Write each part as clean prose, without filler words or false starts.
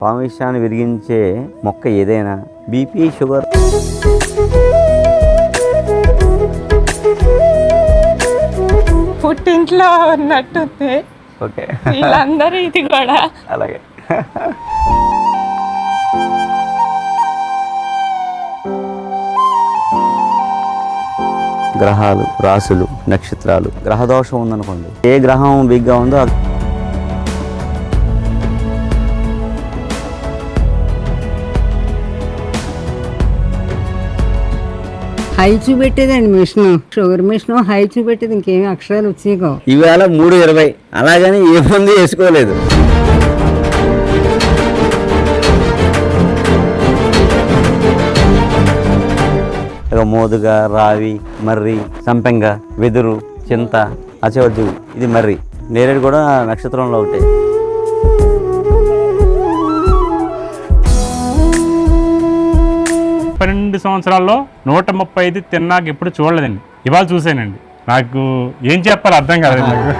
పాము విషయాన్ని విరిగించే మొక్క ఏదైనా బీపీ షుగర్ పుట్టింట్లో ఉన్నట్టుంది. ఓకే, వీళ్ళందరూ ఇది కూడా అలాగే. గ్రహాలు, రాశులు, నక్షత్రాలు, గ్రహదోషం ఉందనుకోండి, ఏ గ్రహం బిగ్గా ఉందో హై చూపెట్టేదండి మిషన్, షుగర్ మిషన్ హై చూపెట్టేది, ఇంకేమి అక్షరాలు వచ్చేయకో. ఈవేళ 3:20 అలాగని ఏ మంది వేసుకోలేదు. ఇక మోదుగ, రావి, మర్రి, సంపెంగ, వెదురు, చింత, అచవద్దు, ఇది మర్రి. నేరేడు కూడా నక్షత్రంలో ఒకటే. పన్నెండు సంవత్సరాల్లో 135 తిన్నాక ఎప్పుడు చూడలేదండి. ఇవాళ చూసానండి. నాకు ఏం చెప్పాలో అర్థం కాలేదు.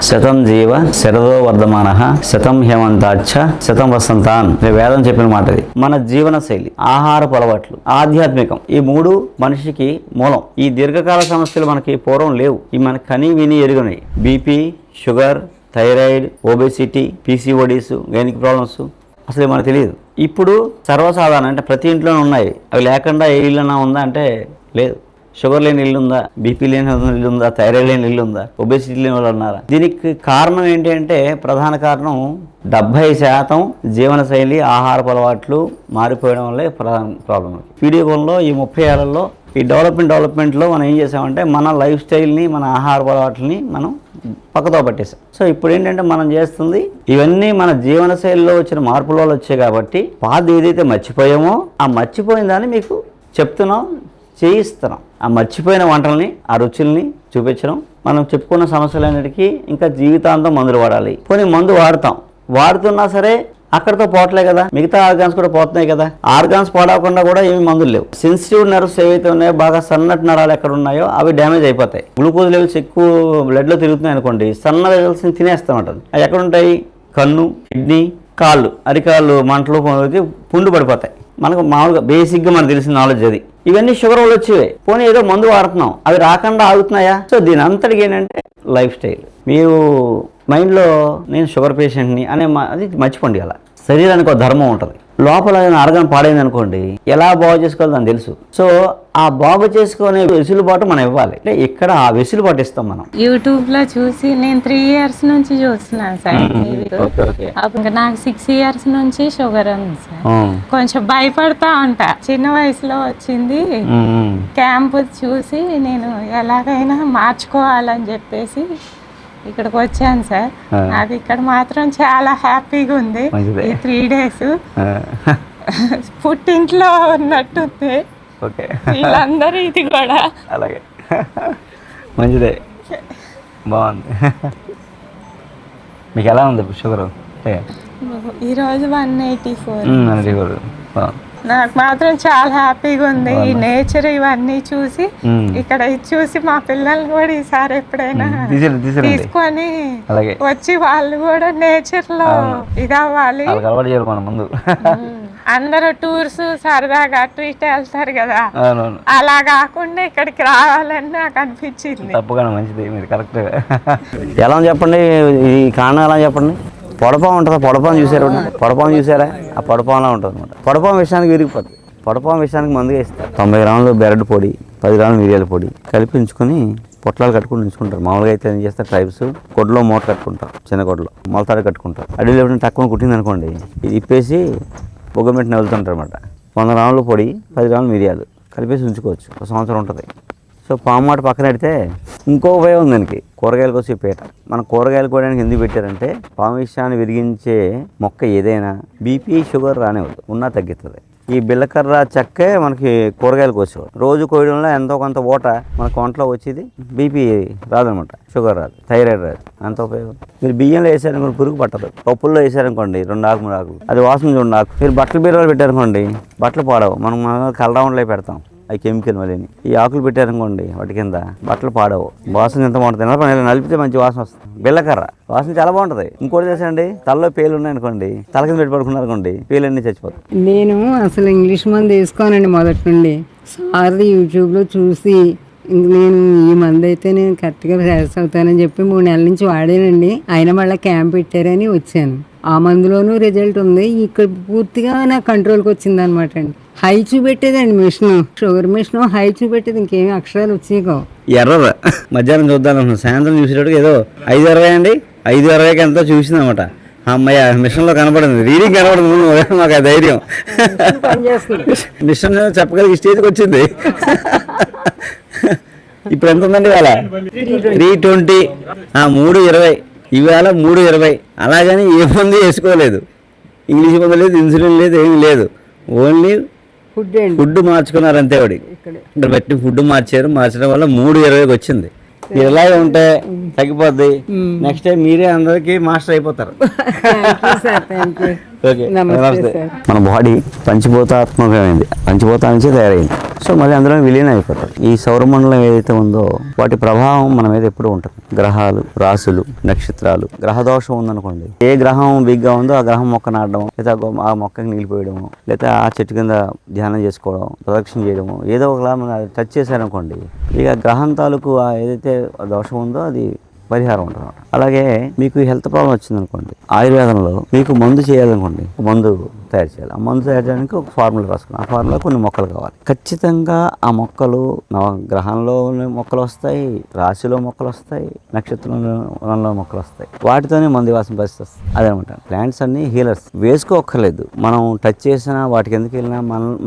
శతం జీవ శరదో వర్ధమానః శతం హేమంతాచ్చ శతం వసంతాన్. వేదం చెప్పిన మాట ఇది. మన జీవన శైలి, ఆహారపు అలవాట్లు, ఆధ్యాత్మికం, ఈ మూడు మనిషికి మూలం. ఈ దీర్ఘకాల సమస్యలు మనకి పూర్వం లేవు. ఈ మనకి కని విని ఎరుగున్నాయి. BP, sugar, thyroid, obesity, PCODs, gynaec problems అసలు మనకు తెలియదు. ఇప్పుడు సర్వసాధారణ, అంటే ప్రతి ఇంట్లోనే ఉన్నాయి. అవి లేకుండా ఏ ఇల్లునా ఉందా అంటే లేదు. షుగర్ లేని ఇల్లు ఉందా? బీపీ లేని ఇల్లు ఉందా? థైరాయిడ్ లేని ఇల్లు ఉందా? ఒబేసిటీ లేని వాళ్ళు ఉన్నారా? దీనికి కారణం ఏంటి అంటే, ప్రధాన కారణం 70% జీవనశైలి, ఆహారపు అలవాట్లు మారిపోయడం వల్లే ప్రధాన ప్రాబ్లం. వీడియో కాల్లో ఈ 30 ఏళ్లలో ఈ డెవలప్మెంట్లో మనం ఏం చేసామంటే, మన లైఫ్ స్టైల్ని, మన ఆహారపు అలవాట్లని మనం పక్కతో పట్టేసాం. సో ఇప్పుడు ఏంటంటే మనం చేస్తుంది ఇవన్నీ మన జీవనశైలిలో వచ్చిన మార్పుల వల్ల వచ్చాయి. కాబట్టి పాత ఏదైతే మర్చిపోయామో ఆ మర్చిపోయిన దాన్ని మీకు చెప్తున్నాం, చేయిస్తున్నాం. ఆ మర్చిపోయిన వంటల్ని, ఆ రుచుల్ని చూపించడం. మనం చెప్పుకున్న సమస్యలన్నిటికీ ఇంకా జీవితాంతం మందులు వాడాలి. పోనీ మందు వాడుతున్నా సరే అక్కడితో పోవట్లే కదా, మిగతా ఆర్గాన్స్ కూడా పోతున్నాయి కదా. ఆర్గాన్స్ పోడకుండా కూడా ఏమి మందులు లేవు. సెన్సిటివ్ నర్వ్స్ ఏవైతే ఉన్నాయో, బాగా సన్నటి నరాలు ఎక్కడ ఉన్నాయో అవి డ్యామేజ్ అయిపోతాయి. గ్లూకోజ్ లెవెల్స్ ఎక్కువ బ్లడ్లో తిరుగుతున్నాయి అనుకోండి, సన్న లెవెల్స్ని తినేస్తూ ఉంటుంది. అవి ఎక్కడ ఉంటాయి? కన్ను, కిడ్నీ, కాళ్ళు, అరికాళ్ళు మంటలు పుండు పడిపోతాయి. మనకు మామూలుగా బేసిక్గా మనకు తెలిసిన నాలెడ్జ్ అది. ఇవన్నీ షుగర్ వల్ల వచ్చేవే. పోనీ ఏదో మందు వాడుతున్నాం, అవి రాకుండా ఆగుతున్నాయా? సో దీని అంతటికి ఏంటంటే లైఫ్ స్టైల్. మీరు మైండ్లో నేను షుగర్ పేషెంట్ని అనే అది మర్చిపోండి. అలా శరీరానికి ఒక ధర్మం ఉంటుంది. లోపల ఆర్గాన్ పాడైంది అనుకోండి, ఎలా బాగు చేసుకోవాలో దాన్ని తెలుసు. సో ఆ బాగు చేసుకునే వెసులుబాటు మనం ఇవ్వాలి. అంటే ఇక్కడ ఆ వెసులుబాటు ఇస్తాం మనం. యూట్యూబ్ లో చూసి నేను 3 years నుంచి చూస్తున్నాను సార్. అప్పుడు నాకు 6 years నుంచి షుగర్ ఉంది సార్. కొంచెం భయపడతా ఉంటా. చిన్న వయసులో వచ్చింది. క్యాంప్ చూసి నేను ఎలాగైనా మార్చుకోవాలని చెప్పేసి ఇక్కడికి వచ్చాను సార్. నాకు ఇక్కడ మాత్రం చాలా హ్యాపీగా ఉంది. ఈ 3 days పుట్టింట్లో ఉన్నట్టుంది. వీళ్ళందరూ ఇది కూడా అలాగే. మంచిదే, బాగుంది. మీకు ఎలా ఉంది షుగర్? ఈరోజు 184. 184. నాకు మాత్రం చాలా హ్యాపీగా ఉంది. ఈ నేచర్ ఇవన్నీ చూసి, ఇక్కడ ఇది చూసి మా పిల్లల్ని కూడా ఈసారి ఎప్పుడైనా తీసుకొని వచ్చి వాళ్ళు కూడా నేచర్ లో ఇది అవ్వాలి. అందరూ టూర్స్ సరదాగా అటు ఇటు వెళ్తారు కదా, అలా కాకుండా ఇక్కడికి రావాలని నాకు అనిపించింది. తప్పకుండా మంచిది, మీరు కరెక్ట్. ఎలా చెప్పండి, ఈ కారణం ఎలా చెప్పండి. పొడపాం ఉంటుందా? పొడపాం చూసారా? ఆ పొడపాంలా ఉంటుంది అనమాట. పొడపాం విషయానికి విరిగిపోతుంది. పొడపాం విషయానికి మందుగా ఇస్తారు. 90 గ్రాములు బెరడు పొడి, 10 గ్రాములు మిరియాల పొడి కలిపి ఉంచుకొని పొట్లాలు కట్టుకుని ఉంచుకుంటారు. మామూలుగా అయితే ఏం చేస్తారు, ట్రైబ్స్ కొడ్లో మూట కట్టుకుంటారు, చిన్న కొడ్లో మొలతాడు కట్టుకుంటారు. అడిలో ఎప్పుడైనా తక్కువ కుట్టింది అనుకోండి, ఇది ఇప్పేసి బొగ్గమెట్టిన వెళ్తుంటారు అనమాట. 100 గ్రాములు పొడి, 10 గ్రాములు మిరియాలు కలిపేసి ఉంచుకోవచ్చు. 1 సంవత్సరం ఉంటుంది. సో పాము మాట పక్కన పెడితే ఇంకో ఉపయోగం ఉంది దానికి. కూరగాయలకు వచ్చి పీట. మన కూరగాయలు కోయడానికి ఎందుకు పెట్టారంటే, పాము విషయాన్ని విరిగించే మొక్క ఏదైనా బీపీ, షుగర్ రానివ్వదు, ఉన్నా తగ్గుతుంది. ఈ బిల్లకర్ర చెక్కే మనకి కూరగాయలు కోసేవాడు. రోజు కోయడంలో ఎంతో కొంత ఓట మన కొంట్లో వచ్చేది. బీపీ రాదనమాట, షుగర్ రాదు, థైరాయిడ్ రాదు. అంత ఉపయోగం. మీరు బియ్యంలో వేసారనుకోండి పురుగు పట్టదు. పప్పుల్లో వేసారనుకోండి 2 ఆకు 3 ఆకులు, అది వాసన 2 ఆకు. మీరు బట్టలు బీరువాలు పెట్టారనుకోండి బట్టలు పాడవు. మనం కలరౌండ్లో పెడతాం, అవి కెమికల్ మళ్ళీ. ఈ ఆకులు పెట్టారనుకోండి వాటి కింద బట్టలు పాడవు, వాసన ఎంత బాగుంటుంది. నలిపితే మంచి వాసన వస్తుంది. బిళ్ళకర్ర వాసన చాలా బాగుంటుంది. ఇంకోటి చేసండి, తలలో పేలు ఉన్నాయి అనుకోండి, తల కింద పెట్టి పడుకున్నారు అనుకోండి, పేలన్నీ చచ్చిపోతాయి. నేను అసలు ఇంగ్లీష్ మందు వేసుకోనండి మొదటి నుండి. సార్ది యూట్యూబ్లో చూసి ఇంక నేను ఈ మందు అయితే నేను కరెక్ట్గా సక్సెస్ అవుతానని చెప్పి 3 నెలల నుంచి వాడానండి. అయినా మళ్ళీ క్యాంప్ పెట్టారని వచ్చాను. ఆ మందులోనూ రిజల్ట్ ఉంది. ఇక్కడ పూర్తిగా నా కంట్రోల్కి వచ్చింది అనమాట అండి. హై చూపెట్టేదండి మిషన్, షుగర్ మిషన్ హై చూపెట్టేది, ఇంకేమి అక్షరాలు వచ్చాయి కావు. ఎర్రదా మధ్యాహ్నం చూద్దాం, సాయంత్రం చూసేటప్పుడు ఏదో 5:20 అండి, 5:20కి ఎంతో చూసింది అనమాట. అమ్మాయి మిషన్లో కనపడింది, రీడింగ్ కనపడింది. మాకు ఆ ధైర్యం మిషన్ చెప్పగలిగే స్టేజ్కి వచ్చింది. ఇప్పుడు ఎంత ఉందండి ఇవాళ? 3:20, 3:20 ఇవాళ 3:20. అలాగని ఏ మంది వేసుకోలేదు, ఇంగ్లీష్ మందు లేదు, ఇన్సులిన్ లేదు, ఏమీ లేదు. ఓన్లీ ఫుడ్ మార్చుకున్నారు అంతే. వాడి ఇక్కడ బట్టి ఫుడ్ మార్చడం వల్ల 3:20కి వచ్చింది. మీరు ఇలాగే ఉంటే తగ్గిపోద్ది. నెక్స్ట్ టైం మీరే అందరికి మాస్టర్ అయిపోతారు. ఓకే, నమస్తే. మన బాడీ పంచభూతాత్మకమైంది, పంచభూతాల నుంచి తయారైంది. సో మళ్ళీ అందులో విలీనం అయిపోతారు. ఈ సౌరమండలం ఏదైతే ఉందో వాటి ప్రభావం మన మీద ఎప్పుడు ఉంటుంది. గ్రహాలు, రాశులు, నక్షత్రాలు. గ్రహ దోషం ఉందనుకోండి, ఏ గ్రహం బిగ్గా ఉందో ఆ గ్రహం మొక్క నాటడం, లేదా ఆ మొక్కకి నీళ్ళు పోయడము, లేదా ఆ చెట్టు కింద ధ్యానం చేసుకోవడం, ప్రదక్షిణ చేయడము, ఏదో ఒకలా మనం టచ్ చేశారనుకోండి, ఇక గ్రహం తాలూకు ఏదైతే దోషం ఉందో అది పరిహారం ఉంటుంది. అలాగే మీకు హెల్త్ ప్రాబ్లం వచ్చిందనుకోండి, ఆయుర్వేదంలో మీకు మందు చేయాలనుకోండి, మందు తయారు చేయాలి. ఆ మందు తయారు చేయడానికి ఒక ఫార్ములా రాసుకున్నాం. ఆ ఫార్ములా కొన్ని మొక్కలు కావాలి. ఖచ్చితంగా ఆ మొక్కలు గ్రహంలో మొక్కలు వస్తాయి, రాశిలో మొక్కలు వస్తాయి, నక్షత్రంలో మొక్కలు వస్తాయి. వాటితోనే మందు వాసన పరిస్థితి వస్తుంది. అదనమాట. ప్లాంట్స్ అన్ని హీలర్స్. వేసుకోక్కర్లేదు, మనం టచ్ చేసినా వాటికి ఎందుకు వెళ్ళినా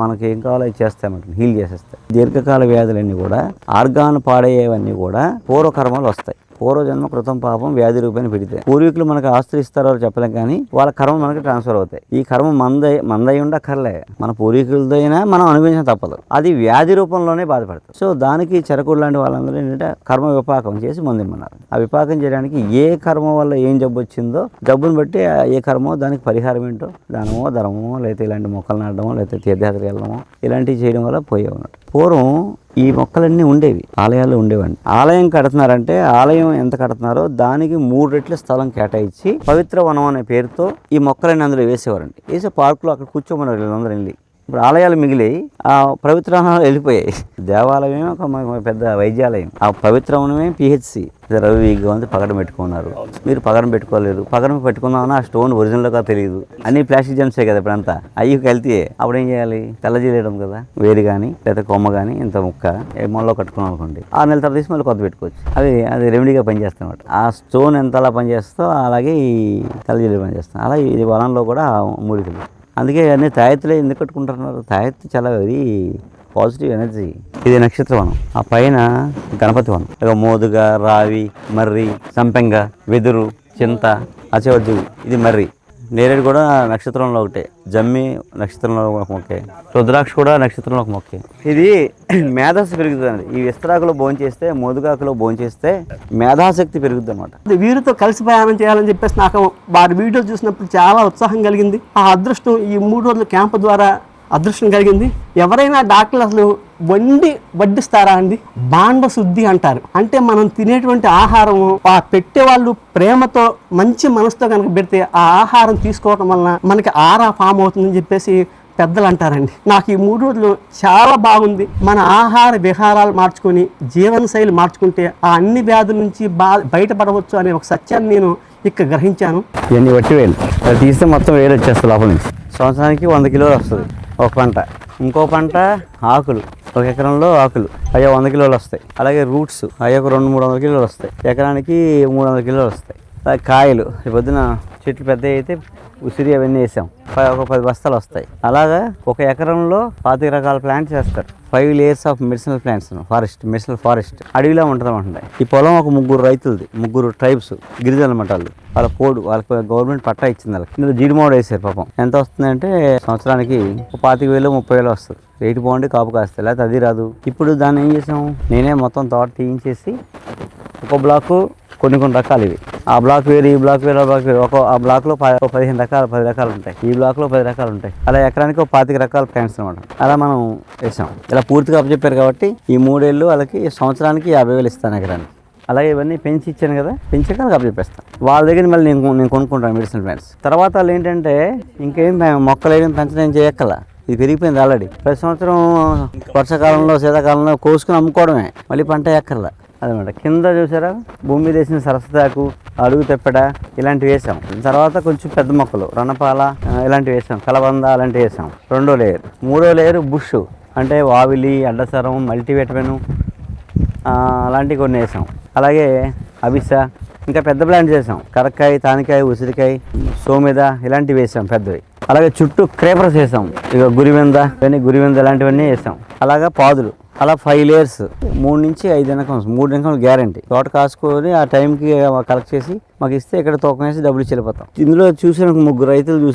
మనకి ఏం కావాలో అది చేస్తాయన్నమాట, హీల్ చేసేస్తాయి. దీర్ఘకాల వ్యాధులన్నీ కూడా, ఆర్గాన్ పాడయ్యేవన్నీ కూడా పూర్వకర్మలు వస్తాయి. పూర్వజన్మ కృతం పాపం వ్యాధి రూపాయలు పెడితే పూర్వీకులు మనకు ఆస్తులు ఇస్తారో చెప్పలేం, కానీ వాళ్ళ కర్మ మనకి ట్రాన్స్ఫర్ అవుతాయి. ఈ కర్మ మందై ఉండక్కర్లే, మన పూర్వీకులతో అయినా మనం అనుభవించడం తప్పదు. అది వ్యాధి రూపంలోనే బాధపడతారు. సో దానికి చరకుడు లాంటి వాళ్ళందరూ ఏంటంటే కర్మ విపాకం చేసి మందిమ్మన్నారు. ఆ విపాకం చేయడానికి ఏ కర్మ వల్ల ఏం జబ్బు వచ్చిందో జబ్బుని బట్టి ఏ కర్మో దానికి పరిహారం ఏంటో, దానమో ధర్మమో, లేకపోతే ఇలాంటి మొక్కలు నాటడమో, లేకపోతే తీర్థయాత్రకి వెళ్ళడమో, ఇలాంటివి చేయడం వల్ల పోయేవన్నట్టు. పూర్వం ఈ మొక్కలన్నీ ఉండేవి, ఆలయాల్లో ఉండేవండి. ఆలయం కడుతున్నారంటే ఆలయం ఎంత కడుతున్నారో దానికి 3 రెట్ల స్థలం కేటాయించి పవిత్ర వనం అనే పేరుతో ఈ మొక్కలన్నీ అందులో వేసేవారండి. వేసే పార్కులో అక్కడ కూర్చోమన్నారు వీళ్ళందరూ వెళ్ళి. ఇప్పుడు ఆలయాలు మిగిలి ఆ పవిత్రాలయాలు వెళ్ళిపోయాయి. దేవాలయమే ఒక పెద్ద వైద్యాలయం. ఆ పవిత్రవనమే పిహెచ్సి. రవిగా ఉంది, పగడం పెట్టుకున్నారు. మీరు పగడం పెట్టుకోలేరు. పగడం పెట్టుకుందామన్నా ఆ స్టోన్ ఒరిజినల్గా తెలియదు. అన్ని ప్లాస్టిక్ జెమ్సే కదా ఇప్పుడంతా. అయ్యి వెళ్తే అప్పుడు ఏం చేయాలి? తెల్లజీలేయడం కదా. వేరు కానీ లేదా కొమ్మ కానీ ఇంత ముక్క మొల్లో కట్టుకున్నాం అనుకోండి, 6 నెలల తర్వాత తీసి మళ్ళీ కొత్త పెట్టుకోవచ్చు. అది రెమెడీగా పనిచేస్తాం అనమాట. ఆ స్టోన్ ఎంతలా పనిచేస్తో అలాగే ఈ తెల్లజీలే పనిచేస్తాం. అలా ఈ వనంలో కూడా మూలికలు. అందుకే అన్ని తాయెత్తులే ఎందుకు కట్టుకుంటున్నారు? తాయెత్తు చాలా వెరీ పాజిటివ్ ఎనర్జీ. ఇది నక్షత్రవనం. ఆ పైన గణపతి వనం. ఇక మోదుగ, రావి, మర్రి, సంపెంగ, వెదురు, చింత, అచవజ్జు, ఇది మర్రి. నేరేడు కూడా నక్షత్రంలో ఒకటే. జమ్మి నక్షత్రంలో ఒక మొక్కే. రుద్రాక్ష కూడా నక్షత్రంలో ఒక మొక్కే. ఇది మేధస్సు పెరుగుతుందండి. ఈ విస్తరాకులో భోంచేస్తే, మోదుగాకులో భోంచేస్తే మేధాశక్తి పెరుగుద్ది అన్నమాట. వీరితో కలిసి ప్రయాణం చేయాలని చెప్పేసి నాకు వారి వీడియో చూసినప్పుడు చాలా ఉత్సాహం కలిగింది. ఆ అదృష్టం ఈ 3 రోజుల క్యాంపు ద్వారా అదృష్టం కలిగింది. ఎవరైనా డాక్టర్లు అసలు వడ్డిస్తారా అండి? బాండ శుద్ధి అంటారు. అంటే మనం తినేటువంటి ఆహారం ఆ పెట్టే వాళ్ళు ప్రేమతో మంచి మనసుతో కనుక పెడితే ఆ ఆహారం తీసుకోవడం వలన మనకి ఆరా ఫామ్ అవుతుందని చెప్పేసి పెద్దలు అంటారండి. నాకు ఈ 3 రోజులు చాలా బాగుంది. మన ఆహార విహారాలు మార్చుకొని జీవనశైలి మార్చుకుంటే ఆ అన్ని వ్యాధుల నుంచి బయటపడవచ్చు అనే ఒక సత్యాన్ని నేను ఇక్కడ గ్రహించాను. ఇవన్నీ వట్టి వేలు అది తీస్తే మొత్తం వేలు వచ్చేస్తుంది లోపల నుంచి. సంవత్సరానికి 100 కిలోలు వస్తుంది ఒక పంట. ఇంకో పంట ఆకులు, 1 ఎకరంలో ఆకులు అయ్యా 100 కిలోలు వస్తాయి. అలాగే రూట్స్ అయ్యా ఒక 200-300 కిలోలు వస్తాయి. ఎకరానికి 300 కిలోలు వస్తాయి. అలాగే కాయలు ఈ పొద్దున చెట్లు పెద్ద అయితే ఉసిరి అవన్నీ వేసాం, ఒక 10 బస్తాలు వస్తాయి. అలాగా ఒక ఎకరంలో 25 రకాల ప్లాంట్స్ వేస్తారు. 5 layers of medicinal plants, medicinal forest అడవిలో ఉంటుంది అనమాట. ఈ పొలం ఒక 3 రైతులది, 3 ట్రైబ్స్ గిరిజనుల మఠాలు. వాళ్ళ కోడ్ వాళ్ళకి గవర్నమెంట్ పట్టా ఇచ్చింది. వాళ్ళకి ఇందులో జీడిమాడు వేసారు. పాపం ఎంత వస్తుందంటే సంవత్సరానికి 25,000-30,000 వస్తుంది. రేటు బాగుండి కాపు కాస్తే, లేకపోతే అది రాదు. ఇప్పుడు దాన్ని ఏం చేసాం, నేనే మొత్తం తోట తీయించేసి ఒక బ్లాకు కొన్ని రకాలు ఇవి. ఆ బ్లాక్ వేరు, ఈ బ్లాక్ వేరు, ఆ బ్లాక్ వేరు. ఆ బ్లాక్లో 15 రకాలు 10 రకాలు ఉంటాయి. ఈ బ్లాక్లో 10 రకాలు ఉంటాయి. అలా ఎకరానికి 25 రకాల ప్లాంట్స్ అనమాట. అలా మనం వేసాం. ఇలా పూర్తిగా అప్పచెప్పారు కాబట్టి ఈ 3 ఏళ్ళు వాళ్ళకి సంవత్సరానికి 50,000 ఇస్తాను ఎకరానికి. అలాగే ఇవన్నీ పెంచి ఇచ్చాను కదా, పెంచాక వాళ్ళకి అప్పచెప్పేస్తాను. వాళ్ళ దగ్గర మళ్ళీ నేను కొనుక్కుంటాను మెడిసిన్ ప్లాంట్స్. తర్వాత వాళ్ళు ఏంటంటే ఇంకేం మొక్కలు ఏం పెంచడం చేయక్కల, ఇది పెరిగిపోయింది ఆల్రెడీ. ప్రతి సంవత్సరం వర్షాకాలంలో శీతాకాలంలో కోసుకుని అమ్ముకోవడమే, మళ్ళీ పంట ఎక్కర్లా అదనమాట. కింద చూసారా భూమి మీద వేసిన సరస్వతాకు, అడుగు తెప్పడ ఇలాంటివి వేసాం. తర్వాత కొంచెం పెద్ద మొక్కలు రణపాల ఇలాంటివి వేసాం, కలబంద అలాంటివి వేసాం. 2వ లేయర్. 3వ లేయర్ బుష్ అంటే వావిలి, అడ్డసరం, మల్టీవిటమిన్ అలాంటివి కొన్ని వేసాం. అలాగే అవిస, ఇంకా పెద్ద ప్లాంట్స్ వేసాం. కరక్కాయ, తానికాయ, ఉసిరికాయ, సోమిద ఇలాంటివి వేసాం పెద్దవి. అలాగే చుట్టూ క్రేపర్స్ వేసాం, ఇక గురివింద ఇలాంటివన్నీ వేసాం. అలాగా పాదులు, అలా 5 లేయర్స్, 3 నుంచి 5 ఇన్కమ్స్, 3 ఇన్కమ్స్ గ్యారంటీ. తోట కాసుకొని ఆ టైంకి కలెక్ట్ చేసి మాకు ఇస్తే ఇక్కడ తూకం వేసి డబ్బులు చెల్లిపోతాం. ఇందులో చూసాను 3 రైతులు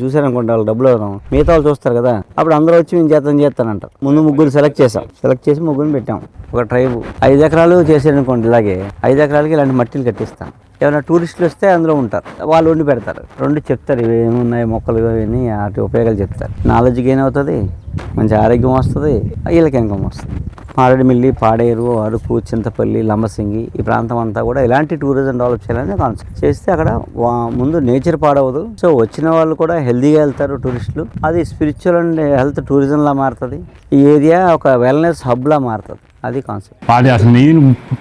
చూసారనుకుంటే వాళ్ళు డబ్బులు ఇవ్వడం, మిగతా వాళ్ళు చూస్తారు కదా, అప్పుడు అందరూ వచ్చి మేము చేస్తానంటారు. ముందు 3 సెలెక్ట్ చేసి 3 పెట్టాం. ఒక ట్రైబు 5 ఎకరాలు చేసారనుకోండి, ఇలాగే 5 ఎకరాలకి ఇలాంటి మట్టిలు కట్టిస్తాం. ఏమైనా టూరిస్టులు వస్తే అందులో ఉంటారు, వాళ్ళు వండి పెడతారు, 2 చెప్తారు ఇవి ఏమున్నాయి మొక్కలు ఇవన్నీ, వాటి ఉపయోగాలు చెప్తారు. నాలెడ్జ్ గెయిన్ అవుతుంది, మంచి ఆరోగ్యం వస్తుంది, వీళ్ళకి ఇన్కమ్ వస్తుంది. మారేడుమిల్లి, పాడేరు, అరకు, చింతపల్లి, లంబసింగి ఈ ప్రాంతం అంతా కూడా ఇలాంటి టూరిజం డెవలప్ చేయాలని కాన్సెప్ట్ చేస్తే అక్కడ ముందు నేచర్ పాడవదు. సో వచ్చిన వాళ్ళు కూడా హెల్తీగా వెళ్తారు టూరిస్టులు. అది స్పిరిచువల్ అండ్ హెల్త్ టూరిజంలా మారుతుంది. ఈ ఏరియా ఒక వెల్నెస్ హబ్లా మారుతుంది. అది కాన్సెప్ట్. అది అసలు నేను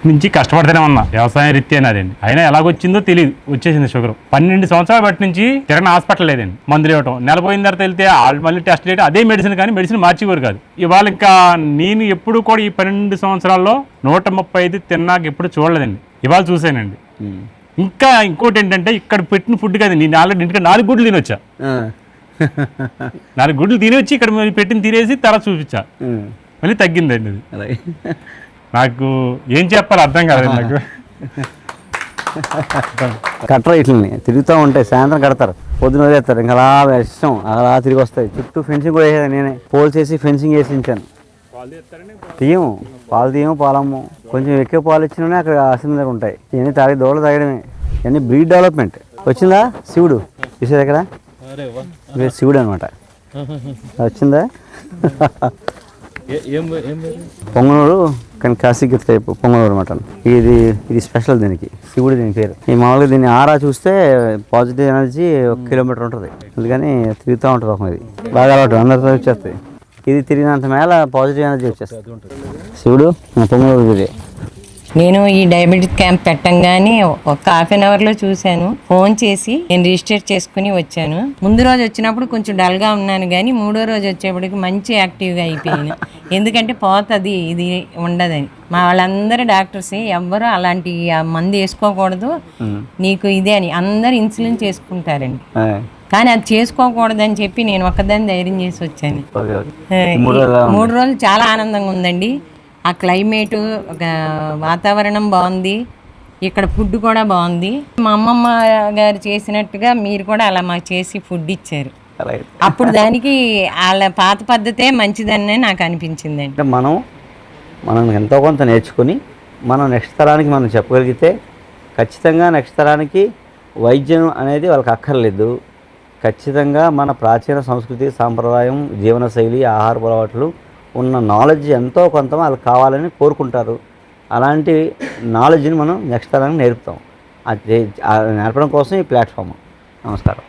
నుంచి కష్టపడితేనే ఉన్నా వ్యవసాయ రీత్యా అదండి. అయినా ఎలాగొచ్చిందో తెలియదు, వచ్చేసింది షుగర్. 12 సంవత్సరాల బట్టి నుంచి తిరగని హాస్పిటల్ లేదండి. మందులు ఇవ్వటం, నెల పోయిన తర్వాత వెళ్తే మళ్ళీ టెస్ట్ చేయడం, అదే మెడిసిన్, కానీ మెడిసిన్ మార్చేవారు కాదు. ఇవాళ ఇంకా నేను ఎప్పుడు కూడా ఈ 12 సంవత్సరాల్లో 135 తిన్నాక ఎప్పుడు చూడలేదండి. ఇవాళ చూసానండి. ఇంకా ఇంకోటి ఏంటంటే ఇక్కడ పెట్టిన ఫుడ్ కాదు, నేను ఆల్రెడీ ఇంటికి 4 గుడ్లు తినొచ్చా. 4 గుడ్లు తినొచ్చి ఇక్కడ పెట్టిన తినేసి తర్వాత చూపించా, మళ్ళీ తగ్గిందండి అది. అలాగే నాకు ఏం చెప్పాలో అర్థం కాదు నాకు. కట్టరు ఇట్లని తిరుగుతూ ఉంటాయి, సాయంత్రం కడతారు, పొద్దున వదిలేస్తారు, ఇంకా అలా ఇష్టం అలా తిరిగి వస్తాయి. చుట్టూ ఫెన్సింగ్ కూడా వేసేది నేనే, పోల్స్ వేసి ఫెన్సింగ్ వేసి ఉంచాను. పాలు తీయము, పాలమ్ము. కొంచెం ఎక్కువ పాలు ఇచ్చినా అక్కడ ఆశం దగ్గర ఉంటాయి. ఇవన్నీ తాగి దోళ్ళు తాగడమే, ఇవన్నీ బ్రీడ్ డెవలప్మెంట్. వచ్చిందా శివుడు చూసే దగ్గర, శివుడు అనమాట. వచ్చిందా పొంగనూరు, కానీ క్లాసిక్ టైప్ పొంగనూరు అనమాట. ఇది స్పెషల్, దీనికి శివుడు దీని పేరు. ఈ మామూలుగా దీన్ని ఆరా చూస్తే పాజిటివ్ ఎనర్జీ 1 కిలోమీటర్ ఉంటుంది, అందుకని తిరుగుతూ ఉంటుంది. ఒక ఇది బాగా అలవాటు, అందరితో వచ్చేస్తాయి. ఇది తిరిగినంత మేళ పాజిటివ్ ఎనర్జీ వచ్చేస్తుంది. శివుడు పొంగనూరు ఇది. నేను ఈ డయాబెటిక్ క్యాంప్ పెట్టంగానే ఒక 1/2 అవర్లో చూశాను. ఫోన్ చేసి నేను రిజిస్టర్ చేసుకుని వచ్చాను. ముందు రోజు వచ్చినప్పుడు కొంచెం డల్గా ఉన్నాను, కానీ 3వ రోజు వచ్చేప్పటికి మంచి యాక్టివ్గా అయిపోయాను. ఎందుకంటే పోతుంది, ఇది ఉండదని. మా వాళ్ళందరూ డాక్టర్స్ ఎవ్వరూ అలాంటి మందు వేసుకోకూడదు నీకు ఇదే అని, అందరు ఇన్సులిన్ చేసుకుంటారండి. కానీ అది చేసుకోకూడదని చెప్పి నేను ఒక్కదాన్ని ధైర్యం చేసి వచ్చాను. 3 రోజులు చాలా ఆనందంగా ఉందండి. ఆ క్లైమేటు, వాతావరణం బాగుంది, ఇక్కడ ఫుడ్ కూడా బాగుంది. మా అమ్మమ్మ గారు చేసినట్టుగా మీరు కూడా అలా మాకు చేసి ఫుడ్ ఇచ్చారు. అప్పుడు దానికి వాళ్ళ పాత పద్ధతే మంచిదని నాకు అనిపించిందండి. అంటే మనం ఎంతో కొంత నేర్చుకుని మనం నెక్స్ట్ తరానికి మనం చెప్పగలిగితే ఖచ్చితంగా నెక్స్ట్ తరానికి వైద్యం అనేది వాళ్ళకి అక్కర్లేదు. ఖచ్చితంగా మన ప్రాచీన సంస్కృతి, సాంప్రదాయం, జీవనశైలి, ఆహారపు అలవాట్లు ఉన్న నాలెడ్జ్ ఎంతో కొంత వాళ్ళకి కావాలని కోరుకుంటారు. అలాంటి నాలెడ్జ్ని మనం నెక్స్ట్ తరానికి నేర్పుతాం. అది నేర్పడం కోసం ఈ ప్లాట్ఫామ్. నమస్కారం.